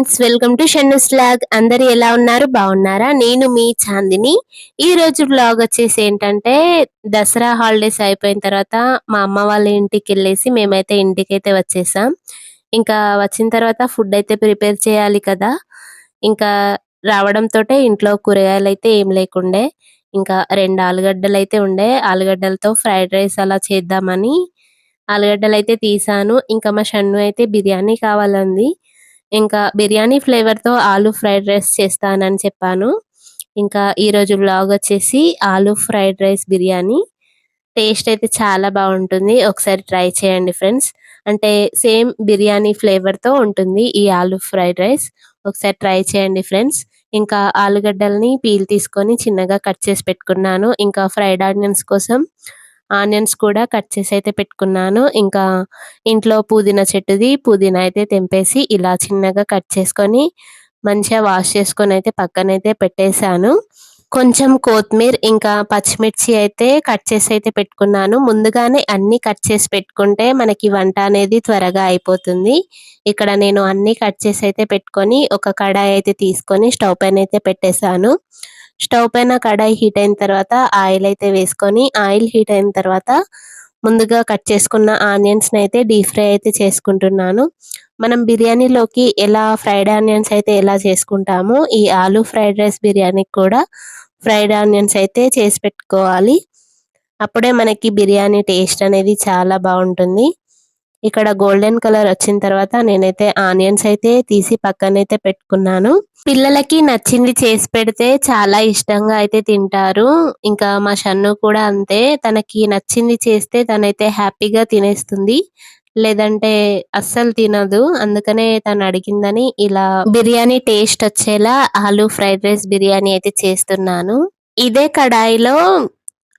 Friends, welcome to Shannu's vlog. అందరు ఎలా ఉన్నారు? బాగున్నారా? నేను మీ చాందిని. ఈ రోజు వ్లాగ్ వచ్చేసి ఏంటంటే, దసరా హాలిడేస్ అయిపోయిన తర్వాత మా అమ్మ వాళ్ళ ఇంటికి వెళ్ళేసి మేమైతే ఇంటికైతే వచ్చేసాం. ఇంకా వచ్చిన తర్వాత ఫుడ్ అయితే ప్రిపేర్ చేయాలి కదా. ఇంకా రావడంతోటే ఇంట్లో కూరగాయలు అయితే ఏం లేకుండే. ఇంకా 2 ఆలుగడ్డలు అయితే ఉండే. ఆలుగడ్డలతో ఫ్రైడ్ రైస్ అలా చేద్దామని ఆలుగడ్డలైతే తీసాను. ఇంకా మా షన్ను అయితే బిర్యానీ కావాలంది. ఇంకా బిర్యానీ ఫ్లేవర్‌తో ఆలు ఫ్రైడ్ రైస్ చేస్తానని చెప్పాను. ఇంకా ఈరోజు వ్లాగ్ వచ్చేసి ఆలు ఫ్రైడ్ రైస్ బిర్యానీ. టేస్ట్ అయితే చాలా బావుంటుంది. ఒకసారి ట్రై చేయండి ఫ్రెండ్స్. అంటే సేమ్ బిర్యానీ ఫ్లేవర్‌తో ఉంటుంది ఈ ఆలు ఫ్రైడ్ రైస్. ఒకసారి ట్రై చేయండి ఫ్రెండ్స్. ఇంకా ఆలుగడ్డల్ని పీల్ తీసుకొని చిన్నగా కట్ చేసి పెట్టుకున్నాను. ఇంకా ఫ్రైడ్ ఆనియన్స్ కోసం ఆనియన్స్ కూడా కట్ చేసి అయితే పెట్టుకున్నాను. ఇంకా ఇంట్లో పుదీనా చెట్టుది పుదీనా అయితే తెంపేసి ఇలా చిన్నగా కట్ చేసుకొని మంచిగా వాష్ చేసుకొని అయితే పక్కనైతే పెట్టేశాను. కొంచెం కొత్తిమీర ఇంకా పచ్చిమిర్చి అయితే కట్ చేసి అయితే పెట్టుకున్నాను. ముందుగానే అన్నీ కట్ చేసి పెట్టుకుంటే మనకి వంట అనేది త్వరగా అయిపోతుంది. ఇక్కడ నేను అన్నీ కట్ చేసి అయితే పెట్టుకొని ఒక కడాయి అయితే తీసుకొని స్టవ్ పైన అయితే పెట్టేశాను. స్టవ్ పైన కడాయి హీట్ అయిన తర్వాత ఆయిల్ అయితే వేసుకొని ఆయిల్ హీట్ అయిన తర్వాత ముందుగా కట్ చేసుకున్న ఆనియన్స్‌ని అయితే డీప్ ఫ్రై అయితే చేసుకుంటున్నాను. మనం బిర్యానీలోకి ఎలా ఫ్రైడ్ ఆనియన్స్ అయితే ఎలా చేసుకుంటామో ఈ ఆలు ఫ్రైడ్ రైస్ బిర్యానీకి కూడా ఫ్రైడ్ ఆనియన్స్ అయితే చేసి పెట్టుకోవాలి. అప్పుడే మనకి బిర్యానీ టేస్ట్ అనేది చాలా బావుంటుంది. ఇక్కడ గోల్డెన్ కలర్ వచ్చిన తర్వాత నేనైతే ఆనియన్స్ అయితే తీసి పక్కనైతే పెట్టుకున్నాను. పిల్లలకి నచ్చింది చేసి పెడితే చాలా ఇష్టంగా అయితే తింటారు. ఇంకా మా షన్ను కూడా అంతే. తనకి నచ్చింది చేస్తే తనైతే హ్యాపీగా తినేస్తుంది. లేదంటే అస్సలు తినదు. అందుకనే తను అడిగిందని ఇలా బిర్యానీ టేస్ట్ వచ్చేలా ఆలు ఫ్రైడ్ రైస్ బిర్యానీ అయితే చేస్తున్నాను. ఇదే కడాయిలో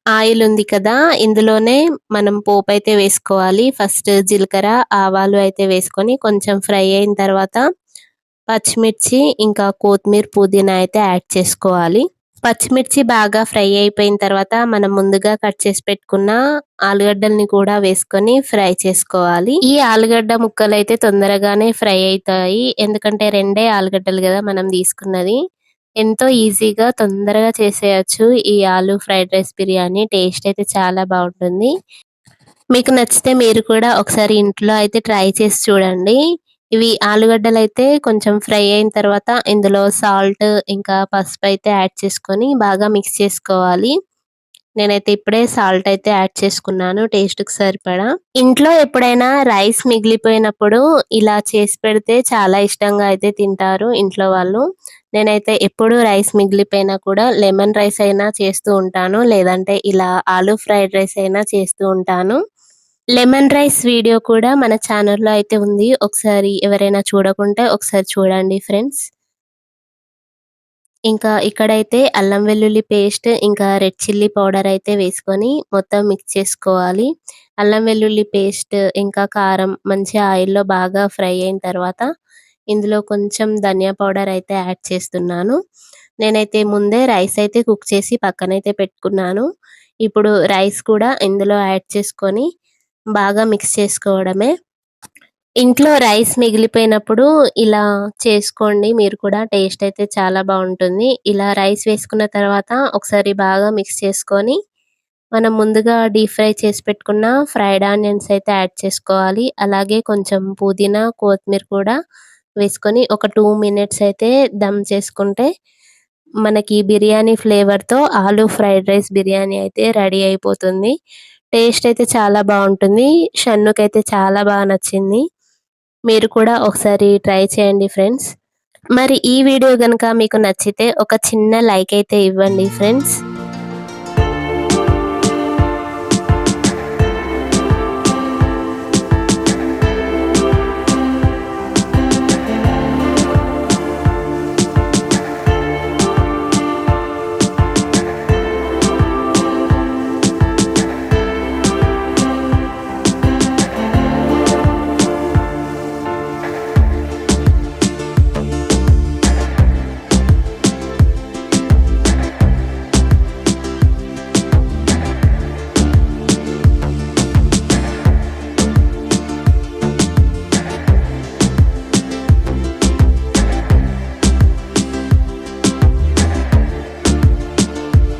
ఆయిల్ ఉంది కదా, ఇందులోనే మనం పోపైతే వేసుకోవాలి. ఫస్ట్ జీలకర్ర, ఆవాలు అయితే వేసుకొని కొంచెం ఫ్రై అయిన తర్వాత పచ్చిమిర్చి ఇంకా కొత్తిమీర, పుదీనా అయితే యాడ్ చేసుకోవాలి. పచ్చిమిర్చి బాగా ఫ్రై అయిపోయిన తర్వాత మనం ముందుగా కట్ చేసి పెట్టుకున్న ఆలుగడ్డల్ని కూడా వేసుకొని ఫ్రై చేసుకోవాలి. ఈ ఆలుగడ్డ ముక్కలు అయితే తొందరగానే ఫ్రై అవుతాయి. ఎందుకంటే 2 ఆలుగడ్డలు కదా మనం తీసుకున్నది. ఎంతో ఈజీగా తొందరగా చేసేయచ్చు ఈ ఆలు ఫ్రైడ్ రైస్ బిర్యానీ. టేస్ట్ అయితే చాలా బాగుంటుంది. మీకు నచ్చితే మీరు కూడా ఒకసారి ఇంట్లో అయితే ట్రై చేసి చూడండి. ఇవి ఆలుగడ్డలైతే కొంచెం ఫ్రై అయిన తర్వాత ఇందులో సాల్ట్ ఇంకా పసుపు అయితే యాడ్ చేసుకొని బాగా మిక్స్ చేసుకోవాలి. నేనైతే ఇప్పుడే సాల్ట్ అయితే యాడ్ చేసుకున్నాను టేస్ట్‌కి సరిపడా. ఇంట్లో ఎప్పుడైనా రైస్ మిగిలిపోయినప్పుడు ఇలా చేసి పెడితే చాలా ఇష్టంగా అయితే తింటారు ఇంట్లో వాళ్ళు. నేనైతే ఎప్పుడు రైస్ మిగిలిపోయినా కూడా లెమన్ రైస్ అయినా చేస్తూ ఉంటాను. లేదంటే ఇలా ఆలు ఫ్రైడ్ రైస్ అయినా చేస్తూ ఉంటాను. లెమన్ రైస్ వీడియో కూడా మన ఛానల్‌లో అయితే ఉంది. ఒకసారి ఎవరైనా చూడకుంటే ఒకసారి చూడండి ఫ్రెండ్స్. ఇంకా ఇక్కడైతే అల్లం వెల్లుల్లి పేస్ట్ ఇంకా రెడ్ చిల్లీ పౌడర్ అయితే వేసుకొని మొత్తం మిక్స్ చేసుకోవాలి. అల్లం వెల్లుల్లి పేస్ట్ ఇంకా కారం మంచిగా ఆయిల్‌లో బాగా ఫ్రై అయిన తర్వాత ఇందులో కొంచెం ధనియా పౌడర్ అయితే యాడ్ చేస్తున్నాను. నేనైతే ముందే రైస్ అయితే కుక్ చేసి పక్కనైతే పెట్టుకున్నాను. ఇప్పుడు రైస్ కూడా ఇందులో యాడ్ చేసుకొని బాగా మిక్స్ చేసుకోవడమే. ఇంట్లో రైస్ మిగిలిపోయినప్పుడు ఇలా చేసుకోండి మీరు కూడా. టేస్ట్ అయితే చాలా బాగుంటుంది. ఇలా రైస్ వేసుకున్న తర్వాత ఒకసారి బాగా మిక్స్ చేసుకొని మనం ముందుగా డీప్ ఫ్రై చేసి పెట్టుకున్న ఫ్రైడ్ ఆనియన్స్ అయితే యాడ్ చేసుకోవాలి. అలాగే కొంచెం పుదీనా, కొత్తిమీర కూడా వేసుకొని ఒక 2 మినిట్స్ అయితే దమ్ చేసుకుంటే మనకి బిర్యానీ ఫ్లేవర్‌తో ఆలు ఫ్రైడ్ రైస్ బిర్యానీ అయితే రెడీ అయిపోతుంది. టేస్ట్ అయితే చాలా బాగుంటుంది. షన్నుకైతే చాలా బాగా నచ్చింది. మీరు కూడా ఒకసారి ట్రై చేయండి ఫ్రెండ్స్. మరి ఈ వీడియో గనుక మీకు నచ్చితే ఒక చిన్న లైక్ అయితే ఇవ్వండి ఫ్రెండ్స్.